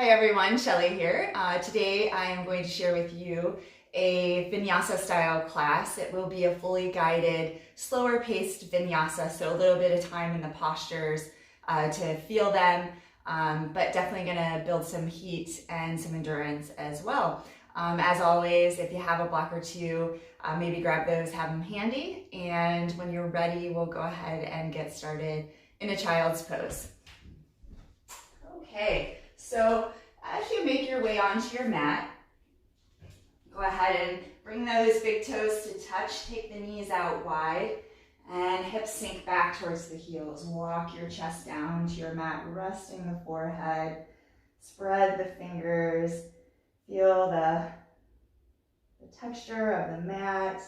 Hi everyone, Shelly here. Today I am going to share with you a vinyasa style class. It will be a fully guided, slower paced vinyasa, so a little bit of time in the postures to feel them, but definitely going to build some heat and some endurance as well. As always, if you have a block or two, maybe grab those, have them handy, and when you're ready, we'll go ahead and get started in a child's pose. Okay, so as you make your way onto your mat, go ahead and bring those big toes to touch, take the knees out wide, and hips sink back towards the heels. Walk your chest down to your mat, resting the forehead, spread the fingers, feel the texture of the mat,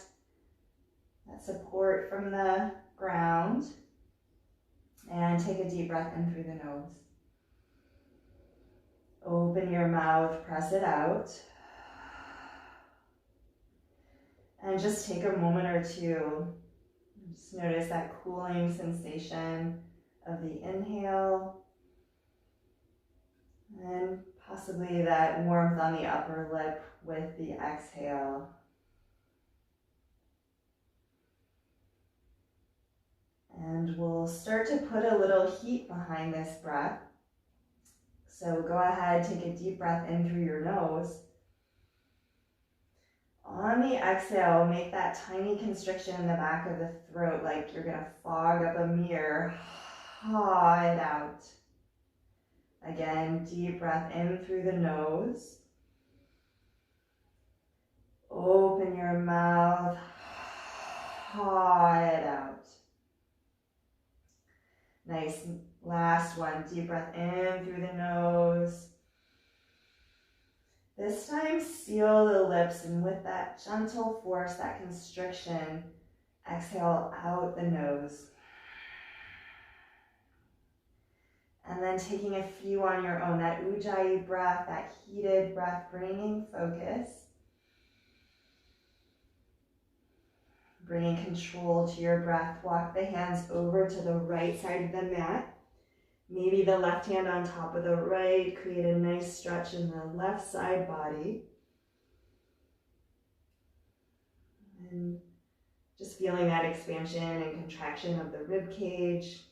that support from the ground, and take a deep breath in through the nose. Open your mouth, press it out. And just take a moment or two. Just notice that cooling sensation of the inhale. And possibly that warmth on the upper lip with the exhale. And we'll start to put a little heat behind this breath. So go ahead, take a deep breath in through your nose. On the exhale, make that tiny constriction in the back of the throat like you're going to fog up a mirror. Haw it out. Again, deep breath in through the nose. Open your mouth. Haw it out. Nice. Last one. Deep breath in through the nose. This time, seal the lips, and with that gentle force, that constriction, exhale out the nose. And then taking a few on your own, that ujjayi breath, that heated breath, bringing focus. Bringing control to your breath. Walk the hands over to the right side of the mat. Maybe the left hand on top of the right. Create a nice stretch in the left side body. And just feeling that expansion and contraction of the rib cage.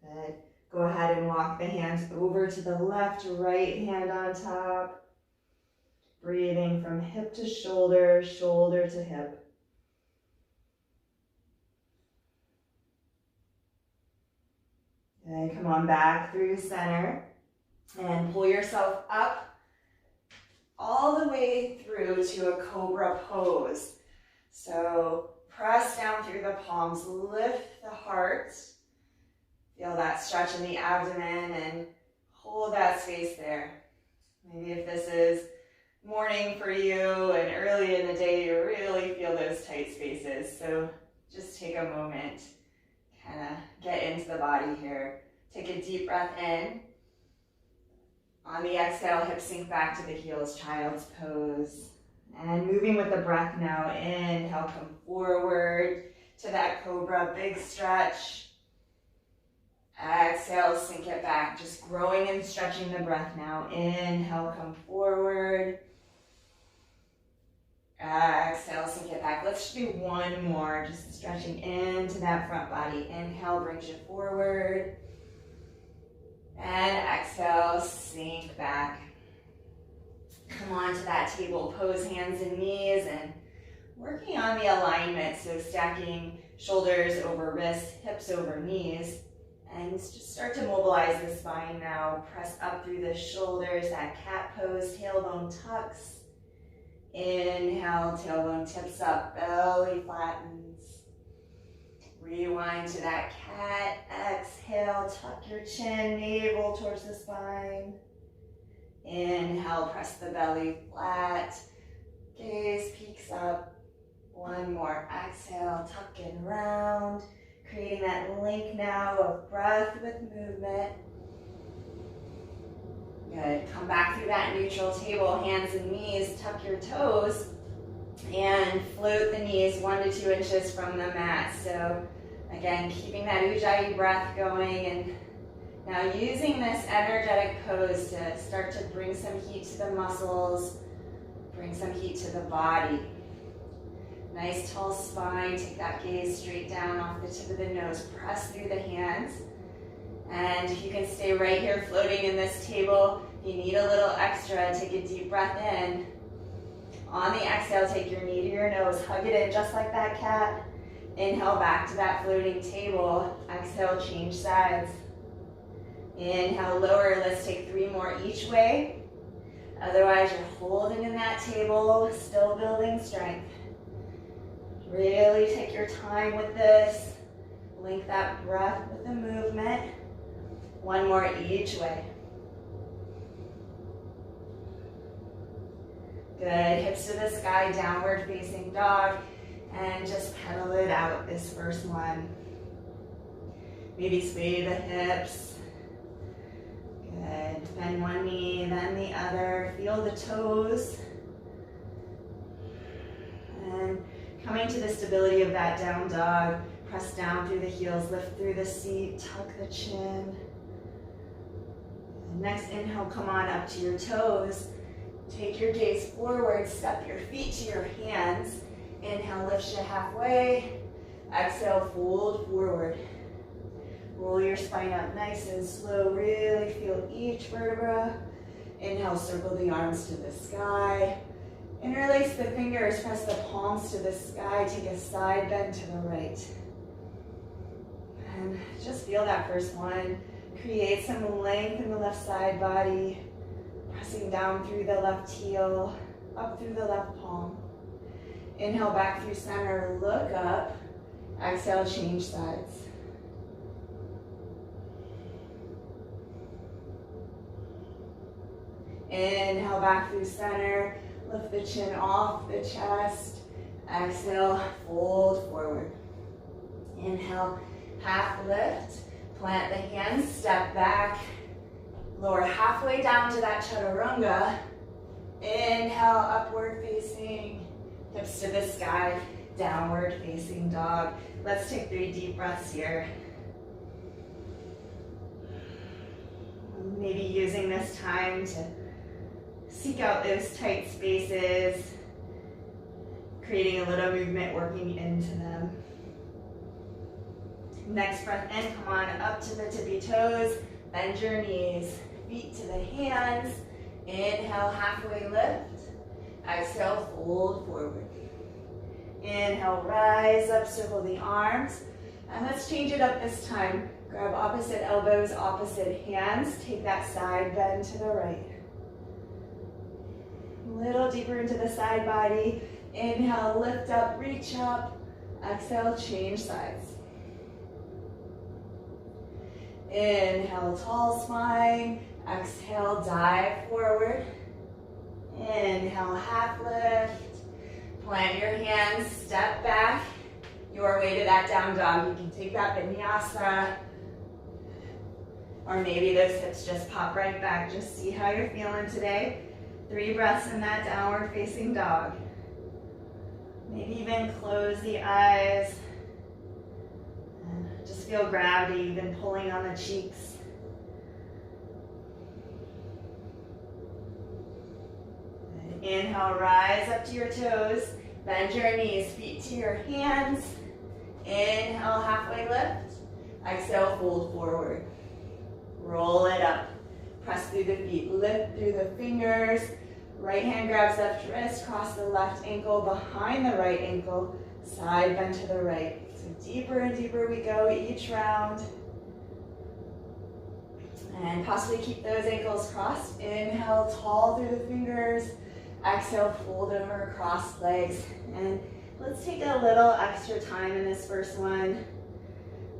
Good. Go ahead and walk the hands over to the left, right hand on top. Breathing from hip to shoulder, shoulder to hip. And come on back through center and pull yourself up all the way through to a cobra pose. So press down through the palms, lift the heart. Feel that stretch in the abdomen and hold that space there. Maybe if this is morning for you and early in the day, you really feel those tight spaces. So just take a moment. Kind of get into the body here. Take a deep breath in. On the exhale, hips sink back to the heels, child's pose. And moving with the breath now, inhale, come forward to that cobra, big stretch. Exhale, sink it back, just growing and stretching the breath now. Inhale, come forward. Exhale, sink it back. Let's do one more, just stretching into that front body. Inhale, brings you forward. And exhale, sink back. Come on to that table pose, hands and knees, and working on the alignment. So stacking shoulders over wrists, hips over knees. And just start to mobilize the spine now. Press up through the shoulders, that cat pose, tailbone tucks. Inhale, tailbone tips up, belly flattens. Rewind to that cat. Exhale, tuck your chin, navel towards the spine. Inhale, press the belly flat. Gaze peeks up. One more. Exhale, tuck and round. Creating that link now of breath with movement. Good. Come back through that neutral table, hands and knees, tuck your toes, and float the knees 1 to 2 inches from the mat. So again, keeping that ujjayi breath going and Now using this energetic pose to start to bring some heat to the muscles, bring some heat to the body. Nice tall spine, take that gaze straight down off the tip of the nose, press through the hands. And if you can stay right here floating in this table, if you need a little extra, take a deep breath in. On the exhale, take your knee to your nose, hug it in just like that cat. Inhale back to that floating table. Exhale, change sides. Inhale, lower. Let's take 3 more each way. Otherwise, you're holding in that table, still building strength. Really take your time with this. Link that breath with the movement. 1 more each way. Good. Hips to the sky, downward facing dog. And just pedal it out, this first one. Maybe sway the hips. Good. Bend one knee, then the other. Feel the toes. And coming to the stability of that down dog. Press down through the heels, lift through the seat, tuck the chin. And next inhale, come on up to your toes. Take your gaze forward, step your feet to your hands. Inhale, lift you halfway. Exhale, fold forward. Roll your spine up nice and slow. Really feel each vertebra. Inhale, circle the arms to the sky. Interlace the fingers, press the palms to the sky. Take a side bend to the right. And just feel that first one. Create some length in the left side body. Pressing down through the left heel, up through the left palm. Inhale back through center, look up. Exhale, change sides. Inhale back through center, lift the chin off the chest. Exhale, fold forward. Inhale, half lift. Plant the hands, step back. Lower halfway down to that chaturanga. Inhale, upward facing. Hips to the sky, downward facing dog. Let's take 3 deep breaths here. Maybe using this time to seek out those tight spaces, creating a little movement, working into them. Next breath in, come on up to the tippy toes, bend your knees, feet to the hands. Inhale, halfway lift. Exhale, fold forward. Inhale, rise up, circle the arms. And let's change it up this time. Grab opposite elbows, opposite hands. Take that side bend to the right. A little deeper into the side body. Inhale, lift up, reach up. Exhale, change sides. Inhale, tall spine. Exhale, dive forward. Inhale, half lift. Plant your hands, step back. Your way to that down dog. You can take that vinyasa. Or maybe those hips just pop right back. Just see how you're feeling today. 3 breaths in that downward facing dog. Maybe even close the eyes. And just feel gravity even pulling on the cheeks. Inhale, rise up to your toes. Bend your knees, feet to your hands. Inhale, halfway lift. Exhale, fold forward. Roll it up. Press through the feet, lift through the fingers. Right hand grabs left wrist, cross the left ankle behind the right ankle. Side bend to the right. So deeper and deeper we go each round. And possibly keep those ankles crossed. Inhale, tall through the fingers. Exhale, fold over, cross legs. And let's take a little extra time in this first one.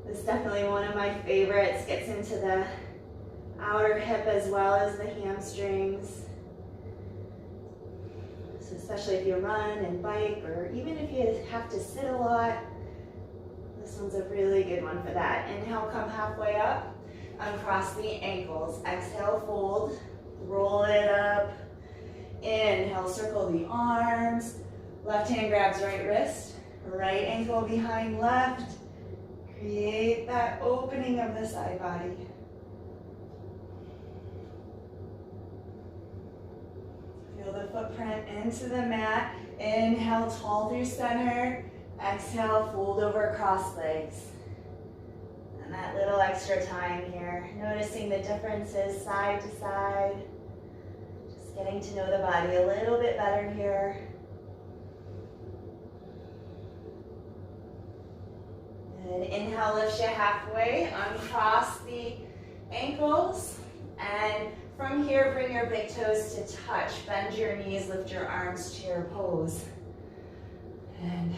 This is definitely one of my favorites. Gets into the outer hip as well as the hamstrings. So especially if you run and bike, or even if you have to sit a lot, this one's a really good one for that. Inhale, come halfway up. Uncross the ankles. Exhale, fold. Roll it up. Inhale, circle the arms. Left hand grabs right wrist. Right ankle behind left. Create that opening of the side body. footprint into the mat. Inhale, tall through center. Exhale, fold over, cross legs. And that little extra time here, noticing the differences side to side. Just getting to know the body a little bit better here. And inhale, lift you halfway, uncross the ankles. And from here, bring your big toes to touch. Bend your knees, lift your arms, chair pose. And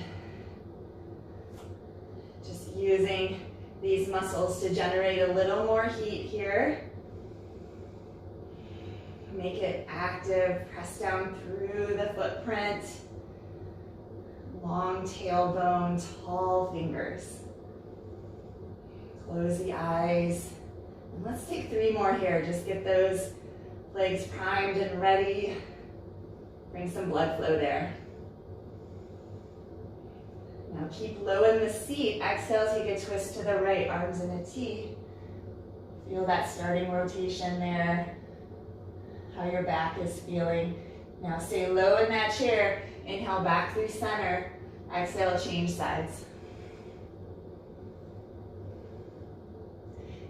just using these muscles to generate a little more heat here. Make it active, press down through the footprint. Long tailbone, tall fingers. Close the eyes. And let's take 3 more here. Just get those legs primed and ready. Bring some blood flow there. Now keep low in the seat. Exhale, take a twist to the right, arms in a T. Feel that starting rotation there, how your back is feeling. Now stay low in that chair. Inhale, back through center. Exhale, change sides.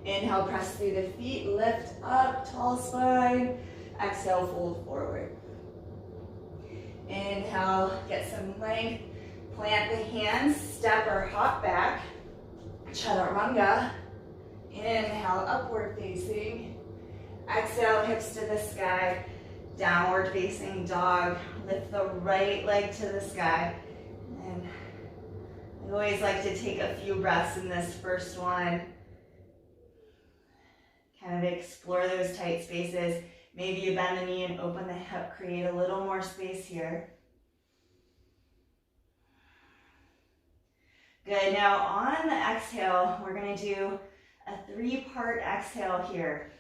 Inhale, press through the feet, lift up, tall spine. Exhale, fold forward. Inhale, get some length. Plant the hands, step or hop back. Chaturanga. Inhale, upward facing. Exhale, hips to the sky. Downward facing dog. Lift the right leg to the sky. And I always like to take a few breaths in this first one. Kind of explore those tight spaces. Maybe you bend the knee and open the hip, create a little more space here. Good, now on the exhale, we're gonna do a 3-part exhale here.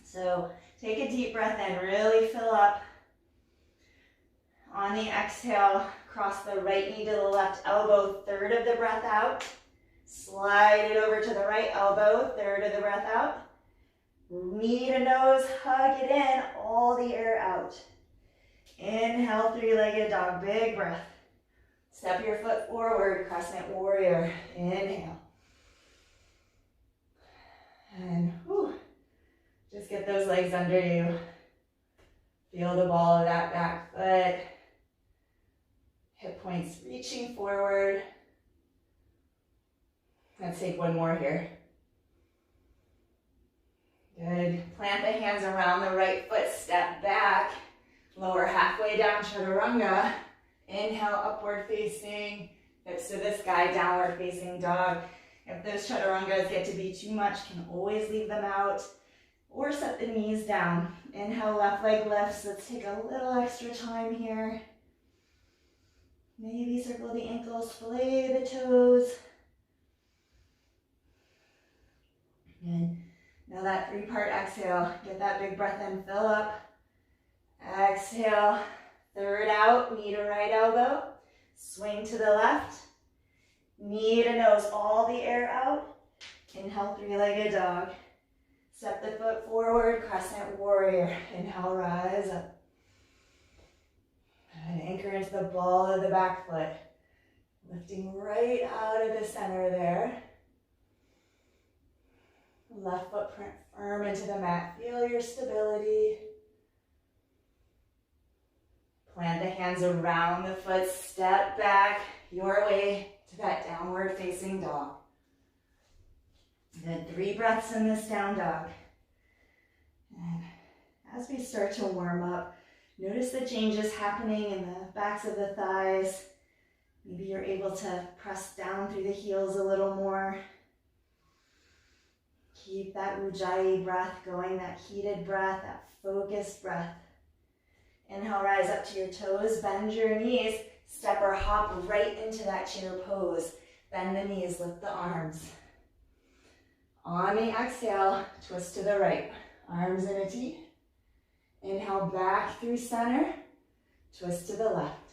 So take a deep breath in, really fill up. On the exhale, cross the right knee to the left elbow, 1/3 of the breath out. Slide it over to the right elbow, 1/3 of the breath out. Knee to nose, hug it in, all the air out. Inhale, 3-legged dog, big breath. Step your foot forward, Crescent Warrior. Inhale. And just get those legs under you. Feel the ball of that back foot. Hip points reaching forward. Let's take 1 more here. Good. Plant the hands around the right foot, step back. Lower halfway down, Chaturanga. Inhale, upward facing, hips to the sky, downward facing dog. If those Chaturangas get to be too much, can always leave them out or set the knees down. Inhale, left leg lifts. Let's take a little extra time here. Maybe circle the ankles, fillet the toes. Good. Now that 3-part exhale, get that big breath in, fill up. Exhale. 1/3 out, knee to right elbow, swing to the left, knee to nose, all the air out. Inhale, 3-legged dog. Step the foot forward, Crescent Warrior. Inhale, rise up. And anchor into the ball of the back foot. Lifting right out of the center there. Left footprint firm into the mat. Feel your stability. Plant the hands around the foot, step back your way to that downward facing dog. Good, 3 breaths in this down dog. And as we start to warm up, notice the changes happening in the backs of the thighs. Maybe you're able to press down through the heels a little more. Keep that Ujjayi breath going, that heated breath, that focused breath. Inhale, rise up to your toes, bend your knees, step or hop right into that chair pose. Bend the knees, lift the arms. On the exhale, twist to the right, arms in a T. Inhale, back through center, twist to the left.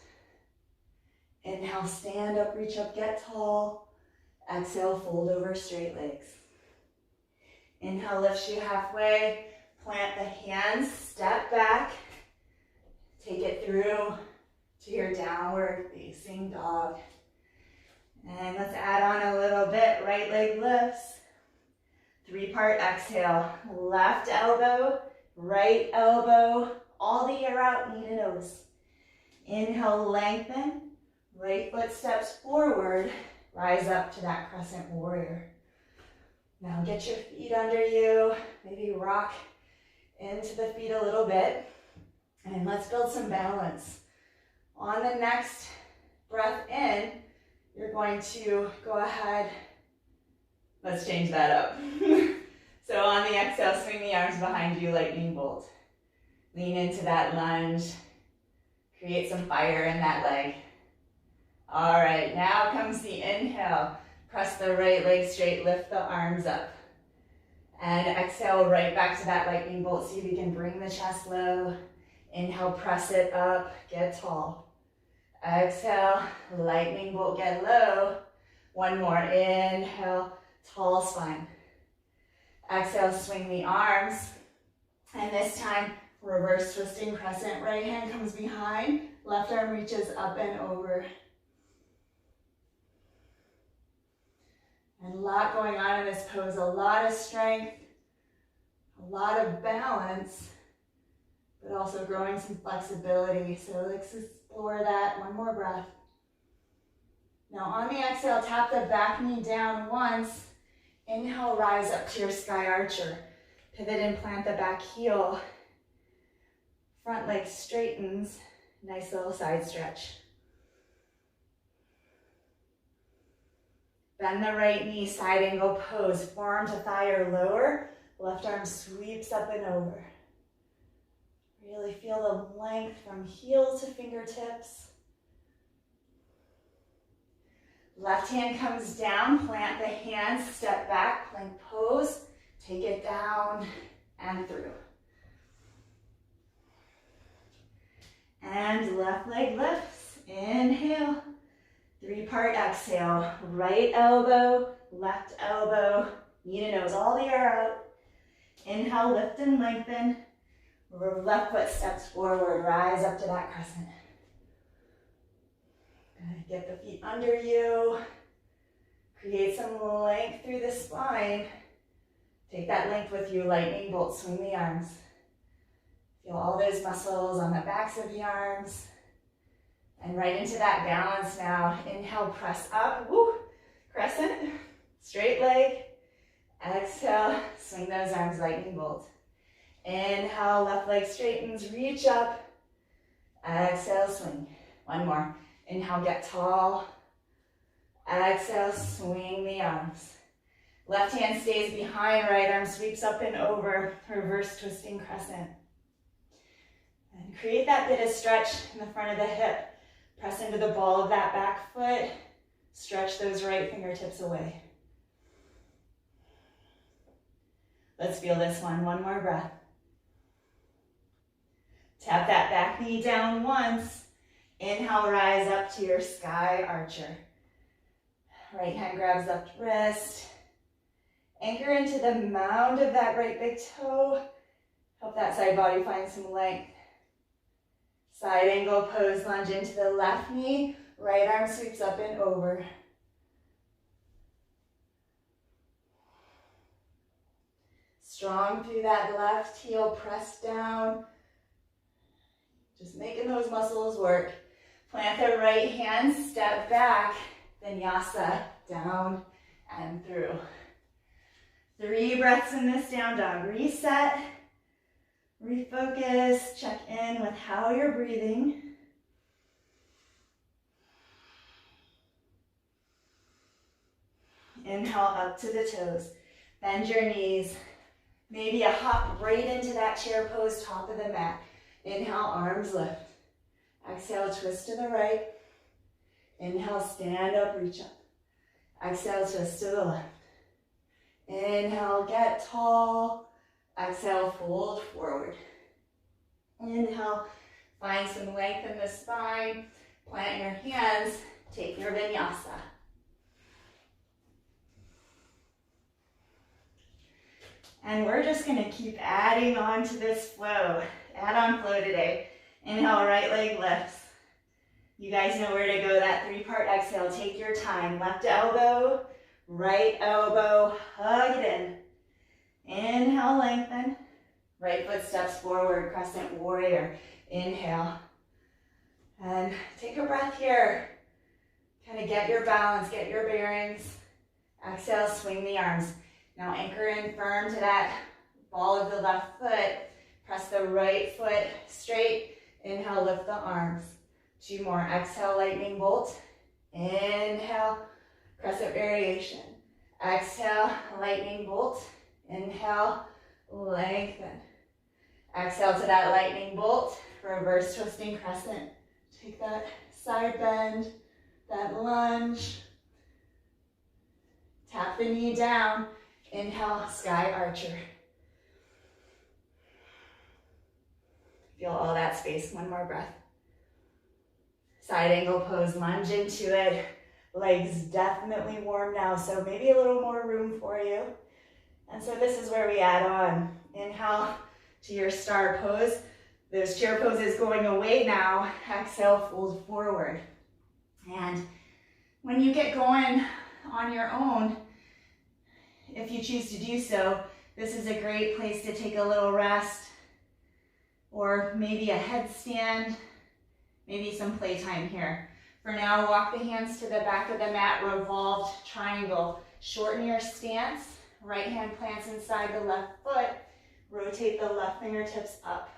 Inhale, stand up, reach up, get tall. Exhale, fold over, straight legs. Inhale, lifts you halfway, plant the hands, step back. Take it through to your downward facing dog. And let's add on a little bit. Right leg lifts. 3-part exhale. Left elbow, right elbow, all the air out, knee to nose. Inhale, lengthen. Right foot steps forward. Rise up to that Crescent Warrior. Now get your feet under you. Maybe rock into the feet a little bit. And let's build some balance. On the next breath in, you're going to go ahead. Let's change that up. So on the exhale, swing the arms behind you, lightning bolt. Lean into that lunge. Create some fire in that leg. All right, now comes the inhale. Press the right leg straight, lift the arms up. And exhale right back to that lightning bolt. See if you can bring the chest low. Inhale, press it up, get tall. Exhale, lightning bolt, get low. One more, inhale, tall spine. Exhale, swing the arms. And this time, reverse twisting crescent. Right hand comes behind, left arm reaches up and over. And a lot going on in this pose, a lot of strength, a lot of balance, but also growing some flexibility. So let's explore that. One more breath. Now on the exhale, tap the back knee down once. Inhale, rise up to your sky archer. Pivot and plant the back heel. Front leg straightens. Nice little side stretch. Bend the right knee, side angle pose. Forearm to thigh or lower. Left arm sweeps up and over. Really feel the length from heel to fingertips. Left hand comes down, plant the hands, step back, plank pose. Take it down and through. And left leg lifts. Inhale. 3-part exhale. Right elbow, left elbow, knee to nose, all the air out. Inhale, lift and lengthen. Left foot steps forward, rise up to that crescent. Get the feet under you. Create some length through the spine. Take that length with you, lightning bolt, swing the arms. Feel all those muscles on the backs of the arms. And right into that balance now. Inhale, press up, woo, crescent, straight leg. Exhale, swing those arms, lightning bolt. Inhale, left leg straightens, reach up. Exhale, swing. One more. Inhale, get tall. Exhale, swing the arms. Left hand stays behind, right arm sweeps up and over, reverse twisting crescent. And create that bit of stretch in the front of the hip. Press into the ball of that back foot. Stretch those right fingertips away. Let's feel this one more breath. Tap that back knee down once. Inhale, rise up to your sky archer. Right hand grabs left wrist. Anchor into the mound of that right big toe. Help that side body find some length. Side angle pose, lunge into the left knee. Right arm sweeps up and over. Strong through that left heel, press down. Just making those muscles work. Plant the right hand, step back, vinyasa, down and through. 3 breaths in this down dog. Reset, refocus, check in with how you're breathing. Inhale up to the toes. Bend your knees. Maybe a hop right into that chair pose, top of the mat. Inhale, arms lift. Exhale, twist to the right. Inhale, stand up, reach up. Exhale, twist to the left. Inhale, get tall. Exhale, fold forward. Inhale, find some length in the spine. Plant your hands, take your vinyasa. And we're just gonna keep adding on to this flow. Add on flow today. Inhale, right leg lifts. You guys know where to go, that 3-part exhale. Take your time. Left elbow, right elbow, hug it in. Inhale, lengthen. Right foot steps forward, Crescent Warrior. Inhale. And take a breath here. Kind of get your balance, get your bearings. Exhale, swing the arms. Now anchor in firm to that ball of the left foot. Press the right foot straight. Inhale, lift the arms. 2 more. Exhale, lightning bolt. Inhale, crescent variation. Exhale, lightning bolt. Inhale, lengthen. Exhale to that lightning bolt. Reverse twisting crescent. Take that side bend, that lunge. Tap the knee down. Inhale, sky archer. Feel all that space. 1 more breath. Side angle pose, lunge into it. Legs definitely warm now, so maybe a little more room for you. And so this is where we add on. Inhale to your star pose. Those chair poses going away now. Exhale, fold forward. And when you get going on your own, if you choose to do so, this is a great place to take a little rest, or maybe a headstand, maybe some playtime here. For now, walk the hands to the back of the mat, revolved triangle. Shorten your stance, right hand plants inside the left foot, rotate the left fingertips up.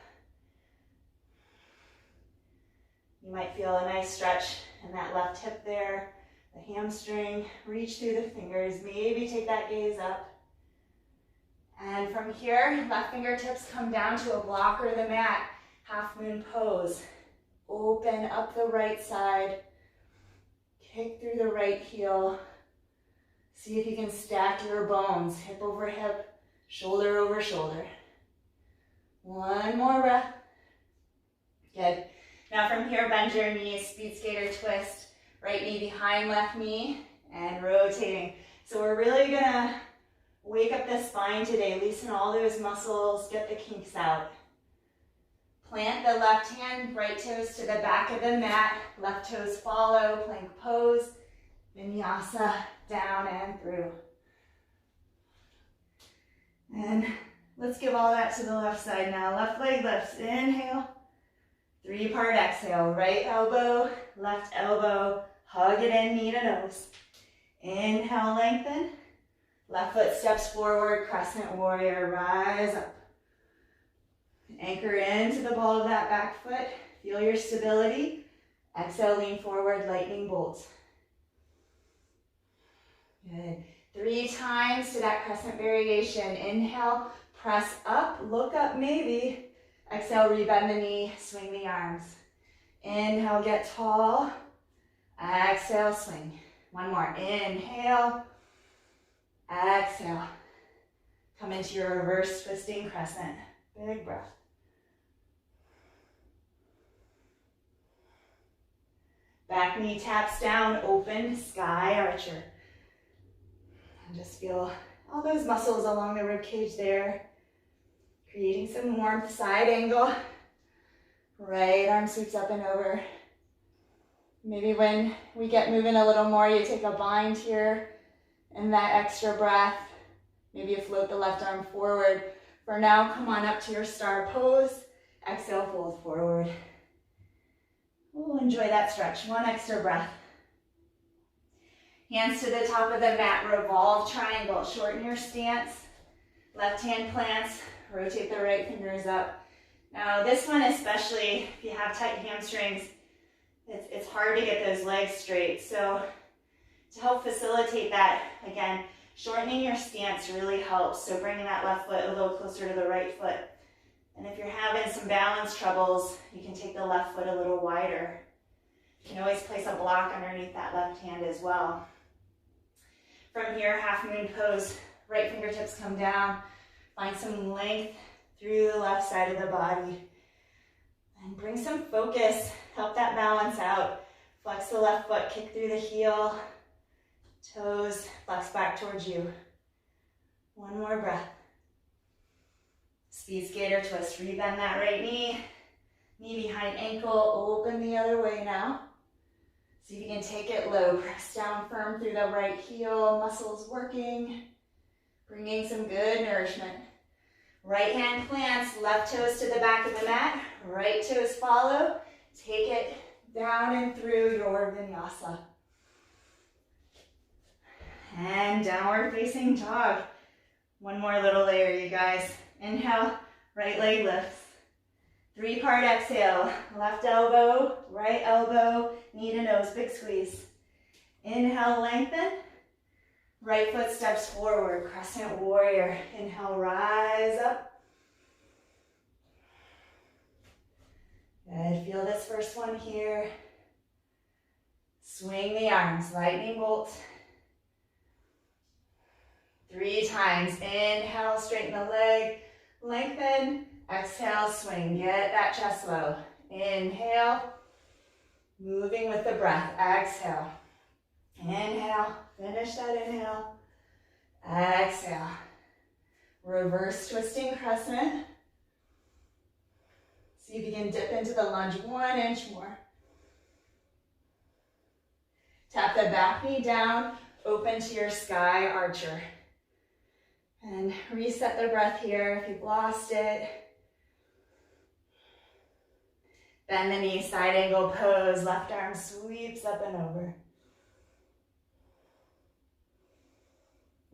You might feel a nice stretch in that left hip there, the hamstring. Reach through the fingers, maybe take that gaze up. And from here, left fingertips come down to a block or the mat, half moon pose. Open up the right side, kick through the right heel. See if you can stack your bones, hip over hip, shoulder over shoulder. 1 more breath. Good. Now from here, bend your knees, speed skater twist, right knee behind left knee, and rotating. So we're really gonna wake up the spine today, loosen all those muscles, get the kinks out. Plant the left hand, right toes to the back of the mat, left toes follow, plank pose, vinyasa, down and through. And let's give all that to the left side now. Left leg lifts, inhale. 3-part exhale, right elbow, left elbow, hug it in, knee to nose. Inhale, lengthen. Left foot steps forward, Crescent Warrior, rise up. Anchor into the ball of that back foot. Feel your stability. Exhale, lean forward, lightning bolt. Good. 3 times to that crescent variation. Inhale, press up, look up maybe. Exhale, rebend the knee, swing the arms. Inhale, get tall. Exhale, swing. 1 more. Inhale. Exhale. Come into your reverse twisting crescent. Big breath. Back knee taps down, open, sky archer. And just feel all those muscles along the rib cage there. Creating some warmth, side angle. Right arm sweeps up and over. Maybe when we get moving a little more, you take a bind here and that extra breath. Maybe you float the left arm forward. For now, come on up to your star pose. Exhale, fold forward. Ooh, enjoy that stretch. 1 extra breath. Hands to the top of the mat, revolve triangle. Shorten your stance. Left hand plants. Rotate the right fingers up. Now this one, especially if you have tight hamstrings, it's hard to get those legs straight. So to help facilitate that, again, shortening your stance really helps. So bringing that left foot a little closer to the right foot. And if you're having some balance troubles, you can take the left foot a little wider. You can always place a block underneath that left hand as well. From here, half moon pose, right fingertips come down. Find some length through the left side of the body. And bring some focus, help that balance out. Flex the left foot, kick through the heel. Toes flex back towards you. 1 more breath. Speed skater twist, rebend that right knee. Knee behind ankle, open the other way now. See if you can take it low. Press down firm through the right heel, muscles working, bringing some good nourishment. Right hand plants, left toes to the back of the mat, right toes follow. Take it down and through your vinyasa. And downward facing dog. One more little layer, you guys. Inhale, right leg lifts. 3-part exhale, left elbow, right elbow, knee to nose, big squeeze. Inhale, lengthen. Right foot steps forward, Crescent Warrior. Inhale, rise up. Good, feel this first one here. Swing the arms, lightning bolt. 3 times, inhale, straighten the leg, lengthen. Exhale, swing, get that chest low. Inhale, moving with the breath. Exhale, inhale, finish that inhale. Exhale, reverse twisting crescent. See if you can dip into the lunge 1 inch more. Tap the back knee down, open to your sky archer. And reset the breath here if you've lost it. Bend the knee, side angle pose, left arm sweeps up and over.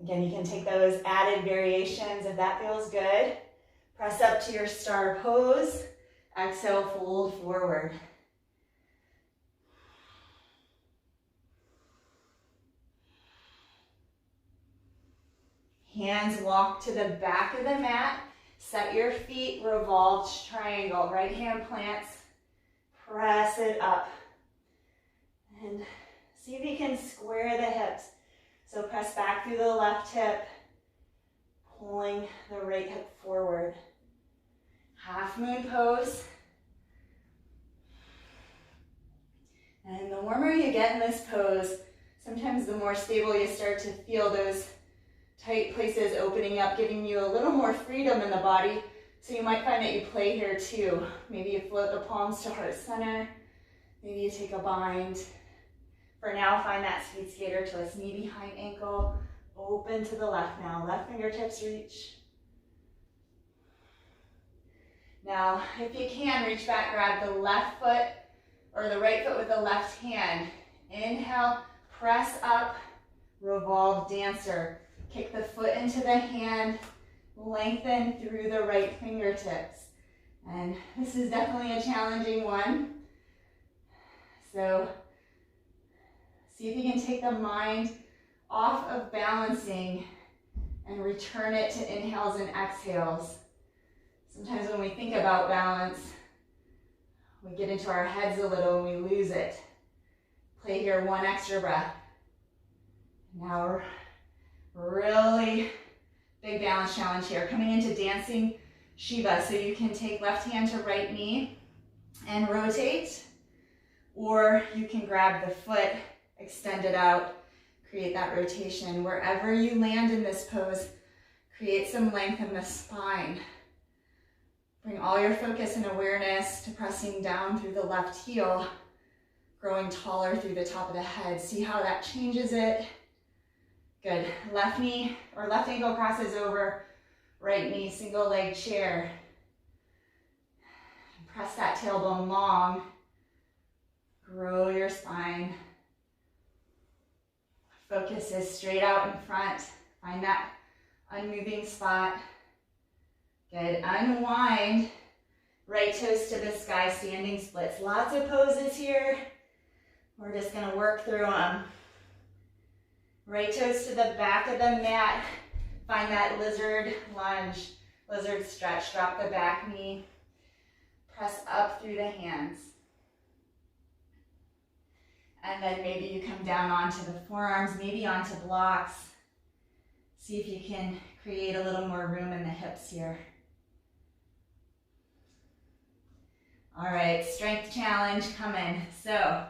Again, you can take those added variations if that feels good. Press up to your star pose. Exhale, fold forward. Hands walk to the back of the mat. Set your feet, revolve triangle. Right hand plants. Press it up. And see if you can square the hips. So press back through the left hip, pulling the right hip forward. Half moon pose. And the warmer you get in this pose, sometimes the more stable you start to feel those tight places opening up, giving you a little more freedom in the body. So you might find that you play here too. Maybe you float the palms to heart center. Maybe you take a bind. For now, find that sweet skater twist. Knee behind ankle, open to the left now. Left fingertips reach. Now, if you can, reach back, grab the left foot or the right foot with the left hand. Inhale, press up, revolve dancer. Kick the foot into the hand, lengthen through the right fingertips. And this is definitely a challenging one. So see if you can take the mind off of balancing and return it to inhales and exhales. Sometimes when we think about balance, we get into our heads a little and we lose it. Play here 1 extra breath. Now, really big balance challenge here. Coming into dancing Shiva. So you can take left hand to right knee and rotate, or you can grab the foot, extend it out, create that rotation. Wherever you land in this pose, create some length in the spine. Bring all your focus and awareness to pressing down through the left heel, growing taller through the top of the head. See how that changes it. Good. Left knee or left ankle crosses over, right knee, single leg chair. Press that tailbone long. Grow your spine. Focus is straight out in front. Find that unmoving spot. Good. Unwind. Right toes to the sky, standing splits. Lots of poses here. We're just going to work through them. Right toes to the back of the mat. Find that lizard lunge, lizard stretch. Drop the back knee. Press up through the hands. And then maybe you come down onto the forearms, maybe onto blocks. See if you can create a little more room in the hips here. All right, strength challenge coming. So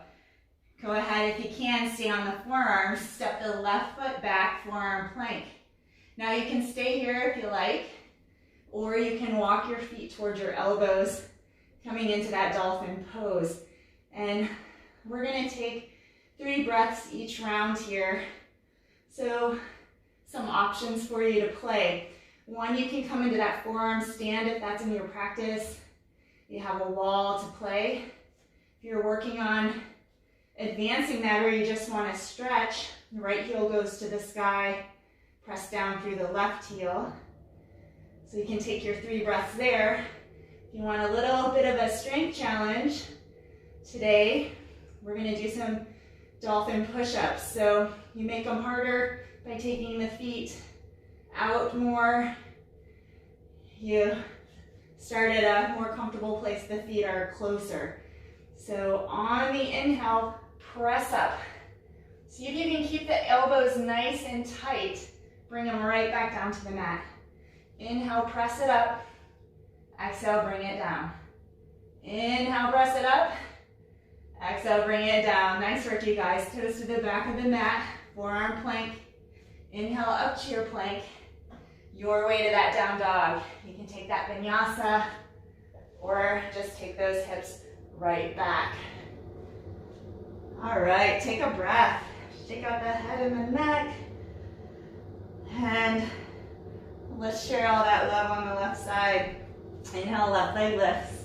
go ahead, if you can, stay on the forearms. Step the left foot back, forearm plank. Now you can stay here if you like, or you can walk your feet towards your elbows. coming into that dolphin pose. And we're gonna take 3 breaths each round here. So some options for you to play. One, you can come into that forearm stand if that's in your practice. You have a wall to play. If you're working on advancing that, or you just want to stretch, the right heel goes to the sky, press down through the left heel. So you can take your 3 breaths there. If you want a little bit of a strength challenge, today we're going to do some dolphin push-ups. So you make them harder by taking the feet out more. You start at a more comfortable place, the feet are closer. So on the inhale, press up. See if you can keep the elbows nice and tight. Bring them right back down to the mat. Inhale, press it up. Exhale, bring it down. Inhale, press it up. Exhale, bring it down. Nice work, you guys. Toes to the back of the mat. Forearm plank. Inhale up to your plank. Your way to that down dog. You can take that vinyasa or just take those hips right back. All right, take a breath. Shake out the head and the neck. And let's share all that love on the left side. Inhale, left leg lifts.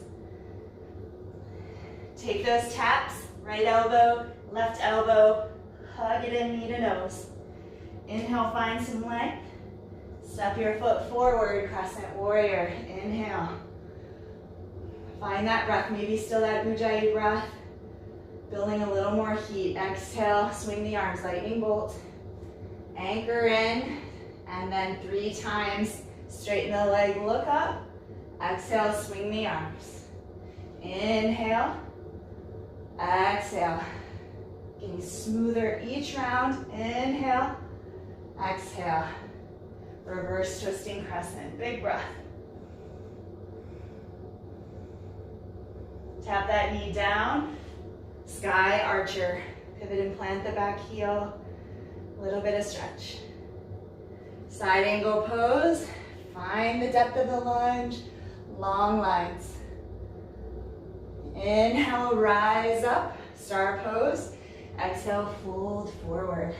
Take those taps, right elbow, left elbow, hug it in knee to nose. Inhale, find some length. Step your foot forward, Crescent Warrior. Inhale. Find that breath, maybe still that Ujjayi breath. Building a little more heat. Exhale, swing the arms, lightning bolt. Anchor in, and then 3 times, straighten the leg, look up. Exhale, swing the arms. Inhale, exhale. Getting smoother each round. Inhale, exhale. Reverse twisting crescent, big breath. Tap that knee down. Sky archer, pivot and plant the back heel. A little bit of stretch. Side angle pose. Find the depth of the lunge. Long lines. Inhale, rise up. Star pose. Exhale, fold forward.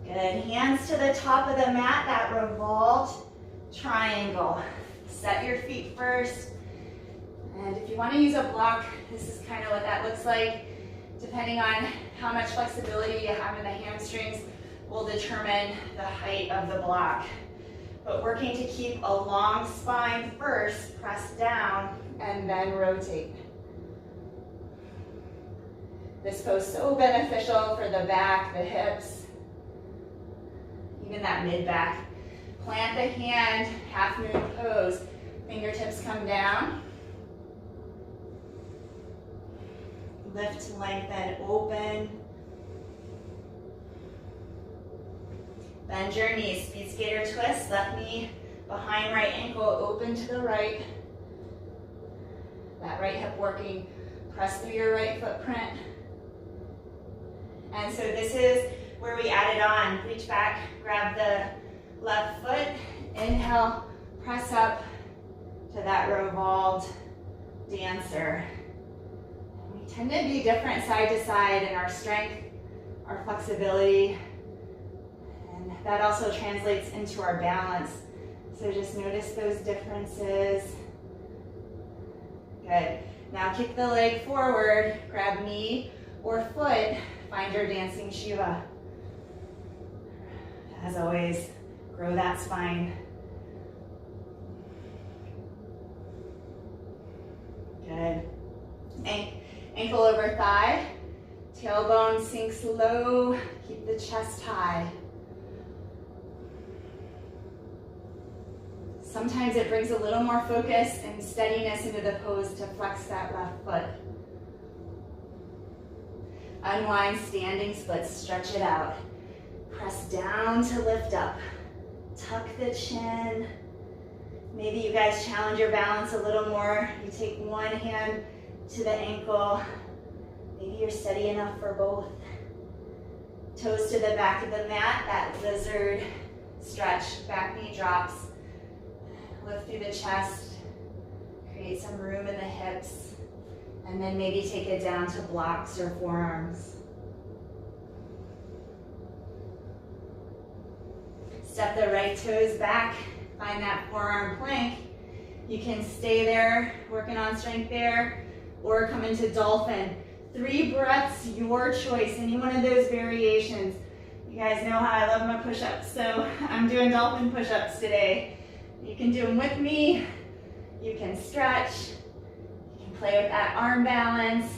Good. Hands to the top of the mat. That revolved triangle. Set your feet first. And if you want to use a block, this is kind of what that looks like. Depending on how much flexibility you have in the hamstrings will determine the height of the block. But working to keep a long spine first, press down and then rotate. This pose is so beneficial for the back, the hips, even that mid-back. Plant the hand, half moon pose. Fingertips come down. Lift, lengthen, open. Bend your knees, speed skater twist, left knee behind right ankle, open to the right. That right hip working, press through your right footprint. And so this is where we added on. Reach back, grab the left foot, inhale, press up to that revolved dancer. We tend to be different side to side in our strength, our flexibility, and that also translates into our balance. So just notice those differences. Good. Now kick the leg forward, grab knee or foot, find your dancing Shiva. As always, grow that spine. Good. Ankle over thigh, tailbone sinks low, keep the chest high. Sometimes it brings a little more focus and steadiness into the pose to flex that left foot. Unwind standing splits, stretch it out. Press down to lift up. Tuck the chin. Maybe you guys challenge your balance a little more. You take one hand to the ankle. Maybe you're steady enough for both. Toes to the back of the mat, that lizard stretch. Back knee drops. lift through the chest, create some room in the hips, and then maybe take it down to blocks or forearms. Step the right toes back, find that forearm plank. You can stay there, working on strength there, or come into dolphin. 3 breaths, your choice, any one of those variations. You guys know how I love my push-ups, so I'm doing dolphin push-ups today. You can do them with me, you can stretch, you can play with that arm balance,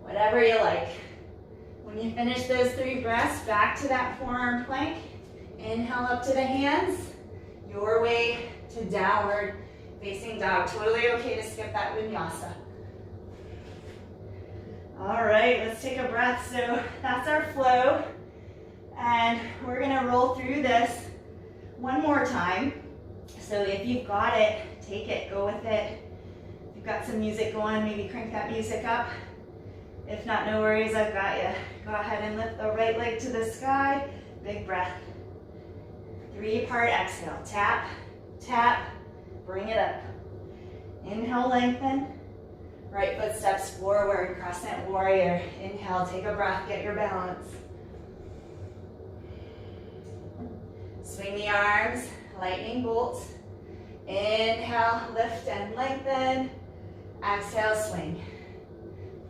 whatever you like. When you finish those 3 breaths, back to that forearm plank. Inhale up to the hands, your way to downward facing dog. Totally okay to skip that vinyasa. All right, let's take a breath. So that's our flow. And we're gonna roll through this one more time. So if you've got it, take it, go with it. If you've got some music going, maybe crank that music up. If not, no worries, I've got you. Go ahead and lift the right leg to the sky. Big breath. 3-part exhale. Tap, tap, bring it up. Inhale, lengthen. Right foot steps forward, Crescent Warrior. Inhale, take a breath, get your balance. Swing the arms, lightning bolt. Inhale, lift and lengthen. Exhale, swing.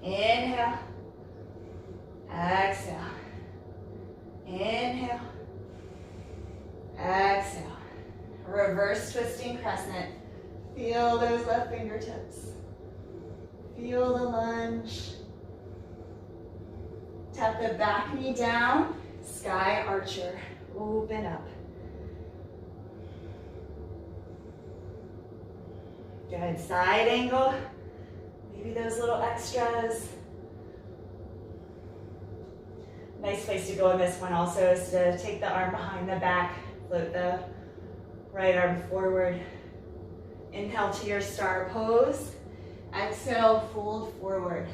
Inhale. Exhale. Inhale. Exhale. Reverse twisting crescent. Feel those left fingertips. Feel the lunge. Tap the back knee down. Sky archer. Open up. Good. Side angle. Maybe those little extras. Nice place to go in this one also is to take the arm behind the back. Float the right arm forward. Inhale to your star pose. Exhale, fold forward.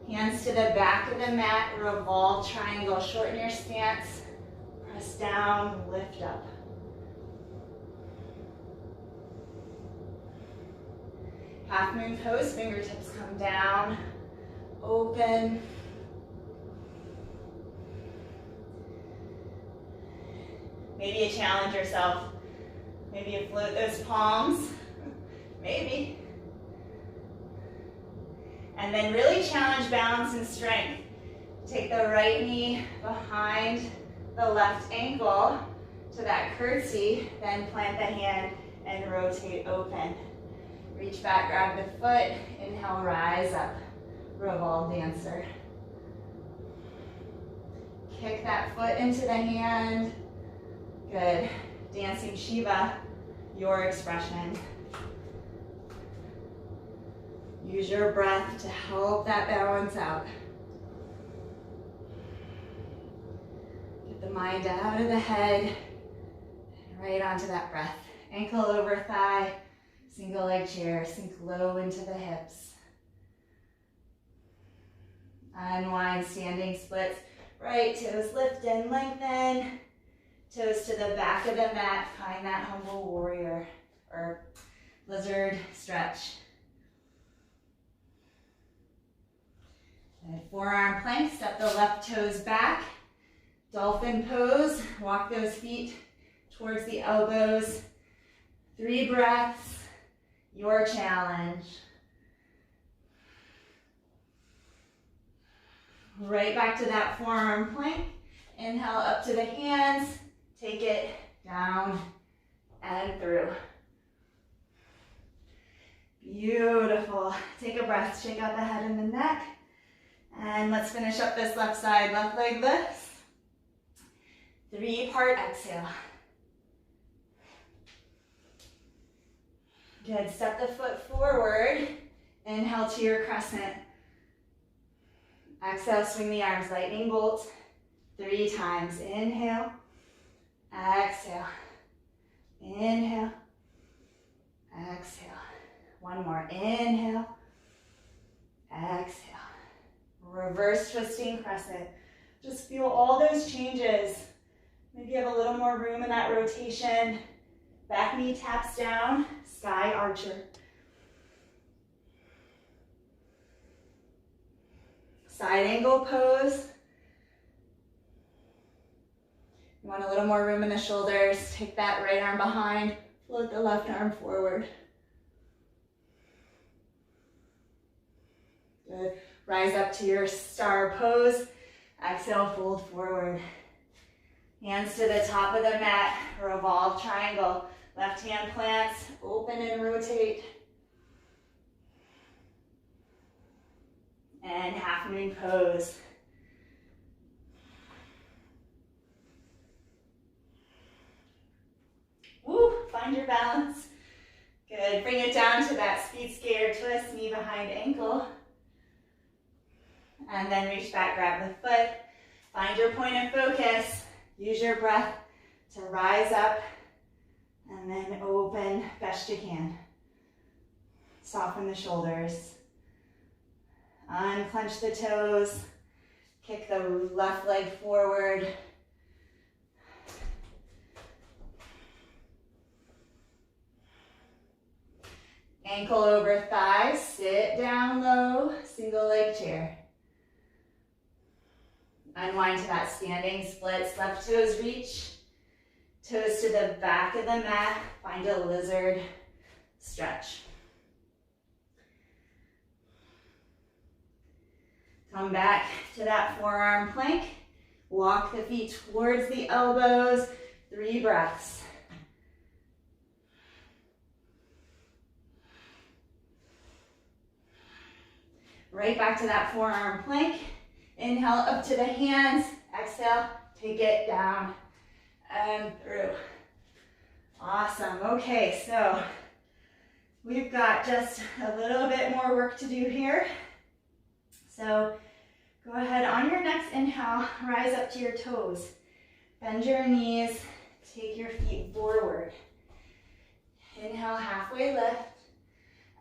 Hands to the back of the mat, revolve triangle. Shorten your stance. Press down, lift up. Half moon pose, fingertips come down. Open. Maybe you challenge yourself. Maybe you float those palms. Maybe. And then really challenge balance and strength. Take the right knee behind the left ankle to that curtsy, then plant the hand and rotate open. Reach back, grab the foot, inhale, rise up. Revolve dancer. Kick that foot into the hand. Good. Dancing Shiva, your expression. Use your breath to help that balance out. Get the mind out of the head and right onto that breath. Ankle over thigh, single leg chair, sink low into the hips. Unwind, standing splits. Right toes lift and lengthen. Toes to the back of the mat. Find that humble warrior or lizard stretch. And forearm plank, step the left toes back. Dolphin pose, walk those feet towards the elbows. 3 breaths, your challenge. Right back to that forearm plank. Inhale up to the hands, take it down and through. Beautiful. Take a breath, shake out the head and the neck. And let's finish up this left side, left leg lifts. 3-part exhale. Good, step the foot forward. Inhale to your crescent. Exhale, swing the arms, lightning bolt. 3 times, inhale, exhale, inhale, exhale. One more, inhale, exhale. Reverse twisting crescent. Just feel all those changes. Maybe you have a little more room in that rotation. Back knee taps down, sky archer. Side angle pose. You want a little more room in the shoulders. Take that right arm behind, float the left arm forward. Good. Rise up to your star pose. Exhale, fold forward. Hands to the top of the mat, revolve triangle. Left hand plants, open and rotate. And half moon pose. Woo, find your balance. Good, bring it down to that speed skater twist, knee behind ankle. And then reach back, grab the foot. Find your point of focus. Use your breath to rise up and then open best you can. Soften the shoulders. Unclench the toes. Kick the left leg forward. Ankle over thigh, sit down low, single leg chair. Unwind to that standing splits, left toes reach, toes to the back of the mat, find a lizard stretch. Come back to that forearm plank, walk the feet towards the elbows, 3 breaths. Right back to that forearm plank. Inhale up to the hands. Exhale, take it down and through. Awesome. Okay, so we've got just a little bit more work to do here. So go ahead on your next inhale, rise up to your toes. Bend your knees, take your feet forward. Inhale, halfway lift.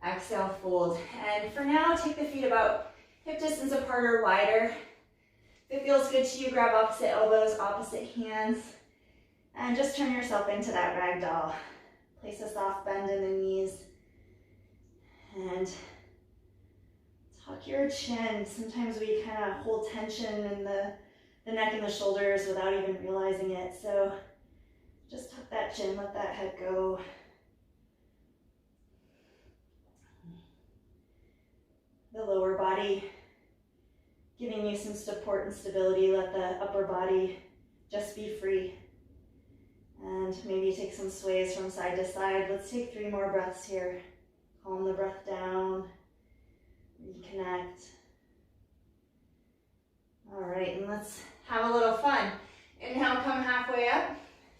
Exhale, fold. And for now, take the feet about hip distance apart or wider. If it feels good to you, grab opposite elbows, opposite hands, and just turn yourself into that rag doll. Place a soft bend in the knees and tuck your chin. Sometimes we kind of hold tension in the neck and the shoulders without even realizing it. So just tuck that chin, let that head go. The lower body giving you some support and stability. Let the upper body just be free. And maybe take some sways from side to side. Let's take 3 more breaths here. Calm the breath down. Reconnect. All right, and let's have a little fun. Inhale, come halfway up.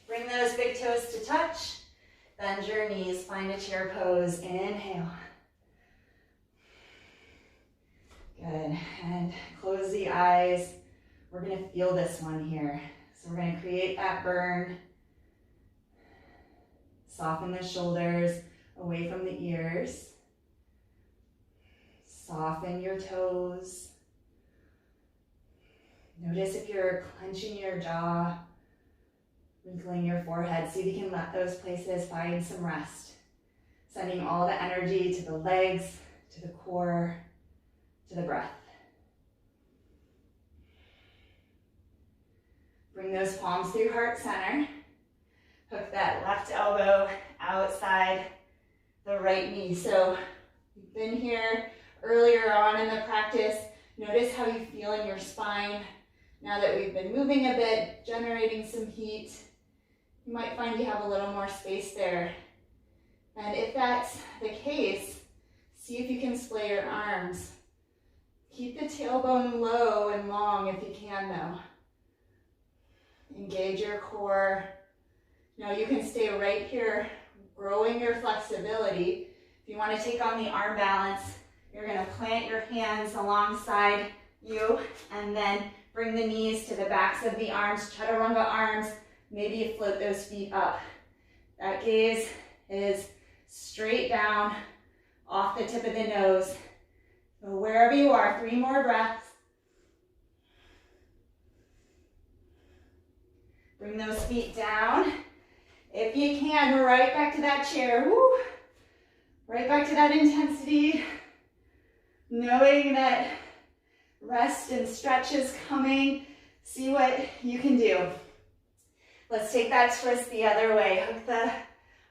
Bring those big toes to touch. Bend your knees, find a chair pose. Inhale. Good, and close the eyes. We're gonna feel this one here. So we're gonna create that burn. Soften the shoulders away from the ears. Soften your toes. Notice if you're clenching your jaw, wrinkling your forehead. See if you can let those places find some rest. Sending all the energy to the legs, to the core, to the breath. Bring those palms through heart center. Hook that left elbow outside the right knee. So you've been here earlier on in the practice. Notice how you feel in your spine. Now that we've been moving a bit, generating some heat, you might find you have a little more space there. And if that's the case, see if you can splay your arms. Keep the tailbone low and long if you can though. Engage your core. Now you can stay right here, growing your flexibility. If you want to take on the arm balance, you're going to plant your hands alongside you and then bring the knees to the backs of the arms, chaturanga arms. Maybe you float those feet up. That gaze is straight down off the tip of the nose. So wherever you are, 3 more breaths. Bring those feet down. If you can, right back to that chair. Woo. Right back to that intensity. Knowing that rest and stretch is coming. See what you can do. Let's take that twist the other way. Hook the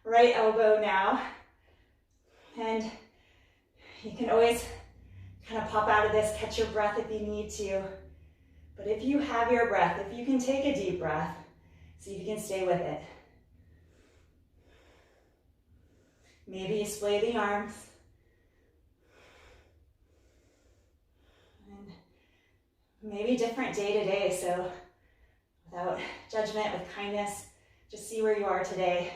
right elbow now. And you can always kind of pop out of this, catch your breath if you need to. But if you have your breath, if you can take a deep breath, see if you can stay with it. Maybe you splay the arms. And maybe different day to day, so without judgment, with kindness, just see where you are today.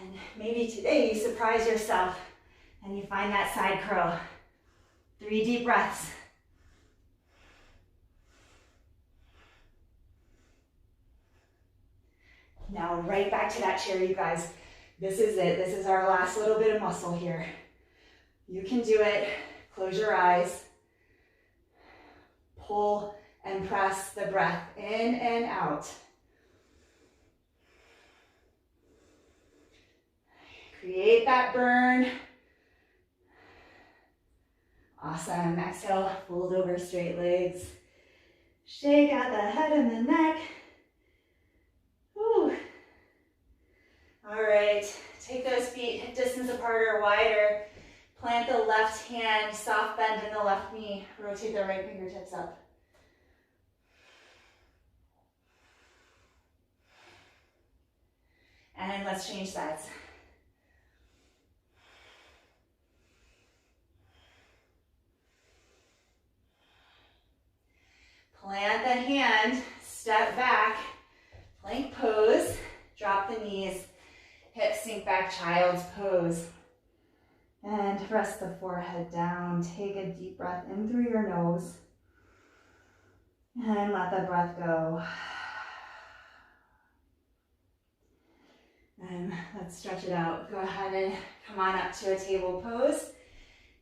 And maybe today you surprise yourself and you find that side curl. 3 deep breaths. Now right back to that chair, you guys. This is it. This is our last little bit of muscle here. You can do it. Close your eyes. Pull and press the breath in and out. Create that burn. Awesome. Exhale, fold over straight legs. Shake out the head and the neck. Whew. All right, take those feet hip distance apart or wider. Plant the left hand, soft bend in the left knee. Rotate the right fingertips up. And let's change sides. Plant the hand, step back, plank pose, drop the knees, hips sink back, child's pose. And rest the forehead down. Take a deep breath in through your nose. And let the breath go. And let's stretch it out. Go ahead and come on up to a table pose.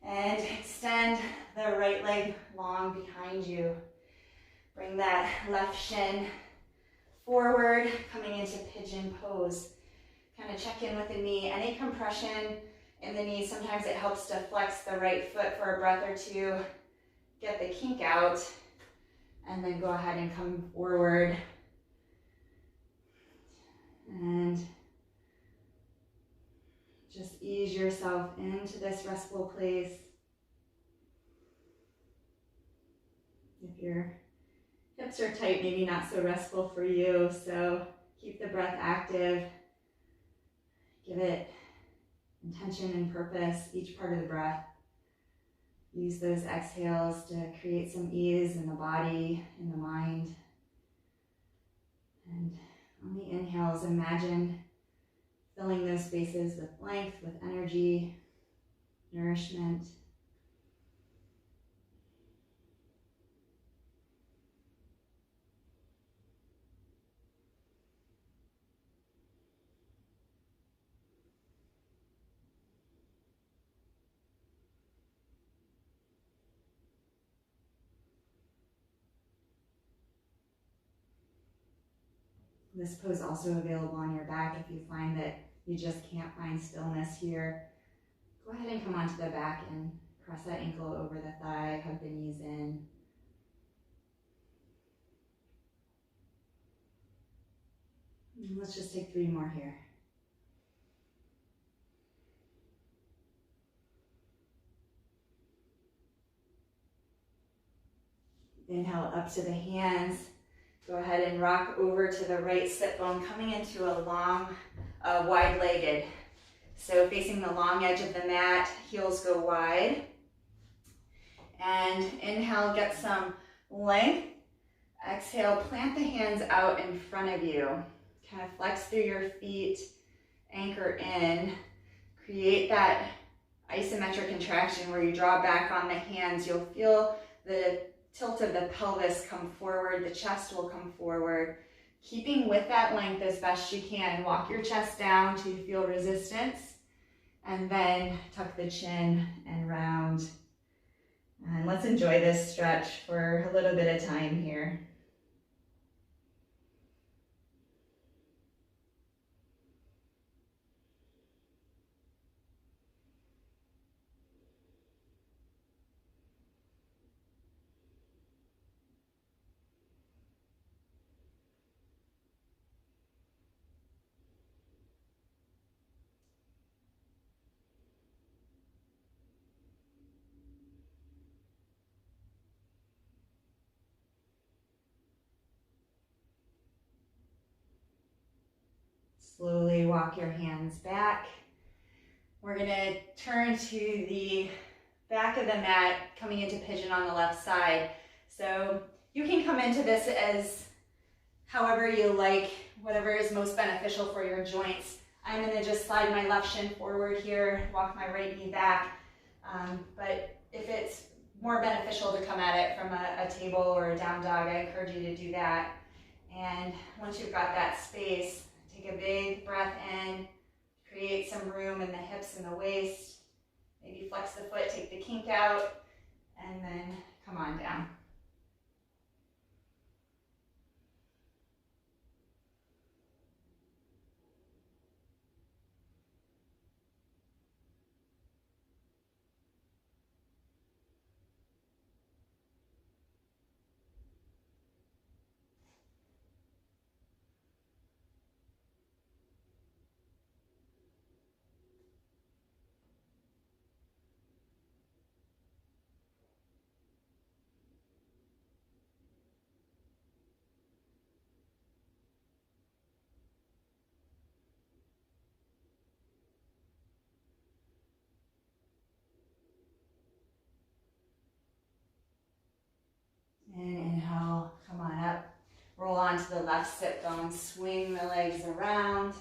And extend the right leg long behind you. Bring that left shin forward, coming into pigeon pose. Kind of check in with the knee. Any compression in the knee, sometimes it helps to flex the right foot for a breath or two. Get the kink out, and then go ahead and come forward. And just ease yourself into this restful place. If your hips are tight, maybe not so restful for you, so keep the breath active. Give it intention and purpose, each part of the breath. Use those exhales to create some ease in the body, in the mind. And on the inhales, imagine filling those spaces with length, with energy, nourishment. This pose is also available on your back if you find that you just can't find stillness here. Go ahead and come onto the back and cross that ankle over the thigh, hug the knees in. And let's just take 3 more here. Inhale up to the hands. Go ahead and rock over to the right sit bone, coming into a long, wide-legged. So facing the long edge of the mat, heels go wide. And inhale, get some length. Exhale, plant the hands out in front of you. Kind of flex through your feet, anchor in. Create that isometric contraction where you draw back on the hands. You'll feel the tilt of the pelvis come forward, the chest will come forward. Keeping with that length as best you can. Walk your chest down till you feel resistance, and then tuck the chin and round. And let's enjoy this stretch for a little bit of time here. Slowly walk your hands back. We're gonna turn to the back of the mat, coming into pigeon on the left side. So you can come into this as however you like, whatever is most beneficial for your joints. I'm gonna just slide my left shin forward here, walk my right knee back. But if it's more beneficial to come at it from a table or a down dog, I encourage you to do that. And once you've got that space, take a big breath in, create some room in the hips and the waist. Maybe flex the foot, take the kink out, and then come on down. And inhale, come on up. Roll onto the left sit bone, swing the legs around,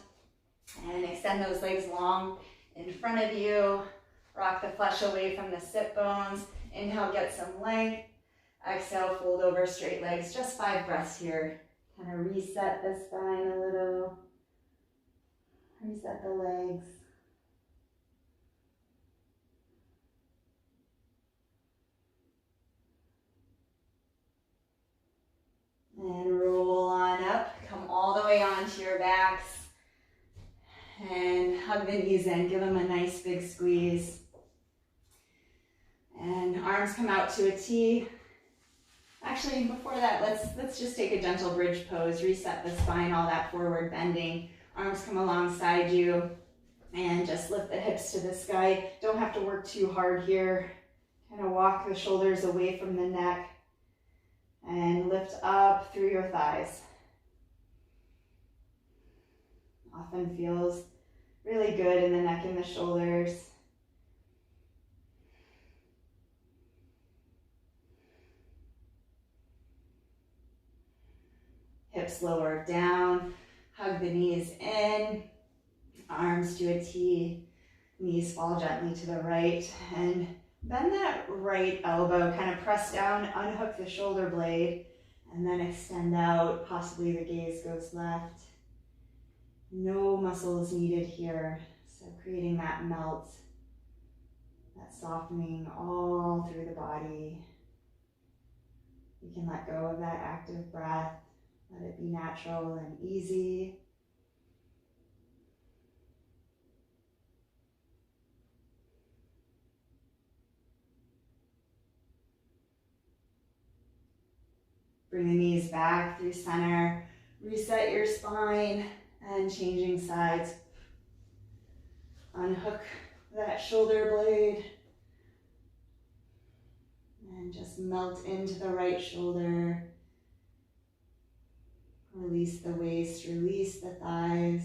and extend those legs long in front of you. Rock the flesh away from the sit bones. Inhale, get some length. Exhale, fold over straight legs. Just 5 breaths here. Kind of reset the spine a little. Reset the legs. And roll on up. Come all the way onto your backs. And hug the knees in. Give them a nice big squeeze. And arms come out to a T. Actually, before that, let's just take a gentle bridge pose. Reset the spine, all that forward bending. Arms come alongside you. And just lift the hips to the sky. Don't have to work too hard here. Kind of walk the shoulders away from the neck. And lift up through your thighs. Often feels really good in the neck and the shoulders. Hips lower down. Hug the knees in. Arms to a T. Knees fall gently to the right. And bend that right elbow, kind of press down, unhook the shoulder blade, and then extend out. Possibly the gaze goes left. No muscles needed here. So creating that melt, that softening all through the body. You can let go of that active breath. Let it be natural and easy. Bring the knees back through center. Reset your spine and changing sides. Unhook that shoulder blade. And just melt into the right shoulder. Release the waist, release the thighs.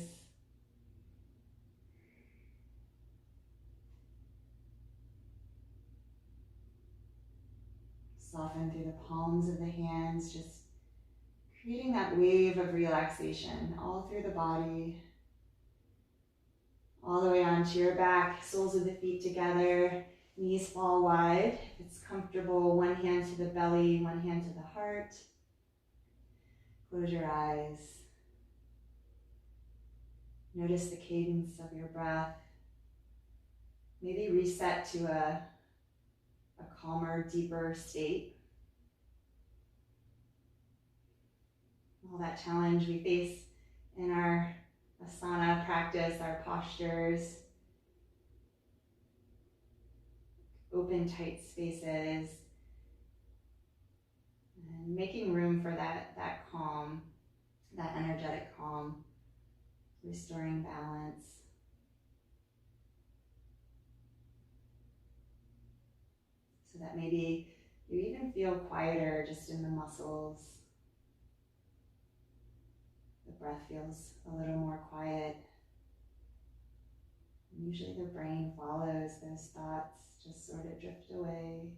Soften through the palms of the hands, just creating that wave of relaxation all through the body. All the way onto your back, soles of the feet together, knees fall wide. If it's comfortable, one hand to the belly, one hand to the heart. Close your eyes. Notice the cadence of your breath. Maybe reset to a calmer, deeper state. All that challenge we face in our asana practice, our postures, open, tight spaces, and making room for that calm, that energetic calm, restoring balance. So that maybe you even feel quieter just in the muscles, the breath feels a little more quiet. Usually the brain follows those thoughts, just sort of drift away.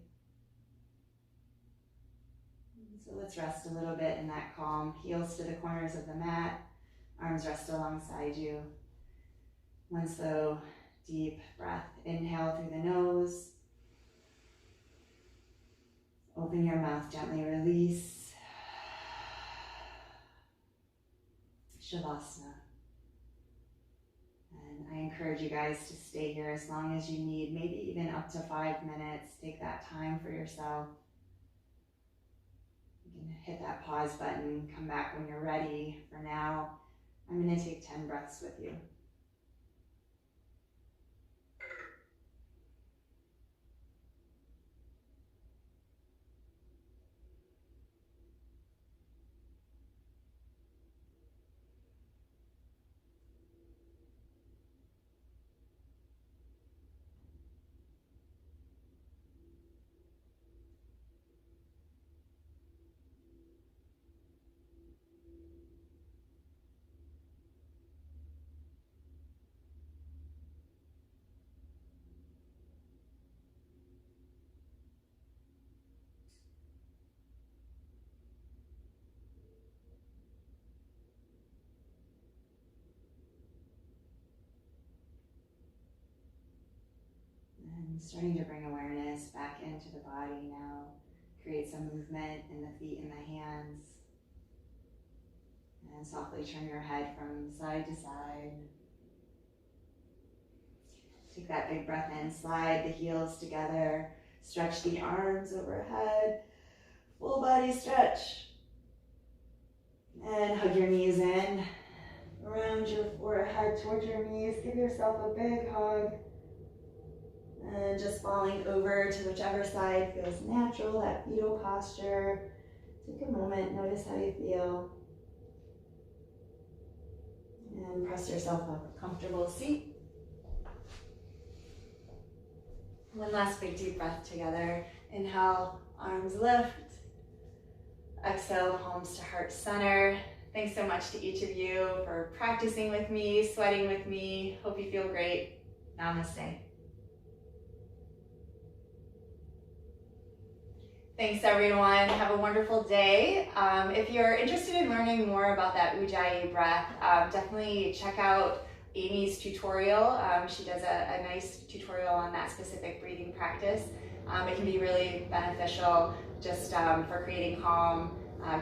So let's rest a little bit in that calm. Heels to the corners of the mat, arms rest alongside you. One slow, deep breath. Inhale through the nose. Open your mouth, gently release. Shavasana. And I encourage you guys to stay here as long as you need, maybe even up to 5 minutes. Take that time for yourself. You can hit that pause button, come back when you're ready. For now, I'm going to take 10 breaths with you. And starting to bring awareness back into the body now. Create some movement in the feet and the hands. And softly turn your head from side to side. Take that big breath in, slide the heels together. Stretch the arms overhead. Full body stretch. And hug your knees in. Round your forehead towards your knees. Give yourself a big hug. And just falling over to whichever side feels natural, that fetal posture. Take a moment, notice how you feel. And press yourself up a comfortable seat. One last big deep breath together. Inhale, arms lift. Exhale, palms to heart center. Thanks so much to each of you for practicing with me, sweating with me. Hope you feel great. Namaste. Thanks everyone, have a wonderful day. If you're interested in learning more about that Ujjayi breath, definitely check out Amy's tutorial. She does a nice tutorial on that specific breathing practice. It can be really beneficial just for creating calm,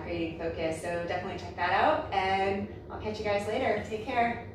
creating focus, so definitely check that out, and I'll catch you guys later. Take care.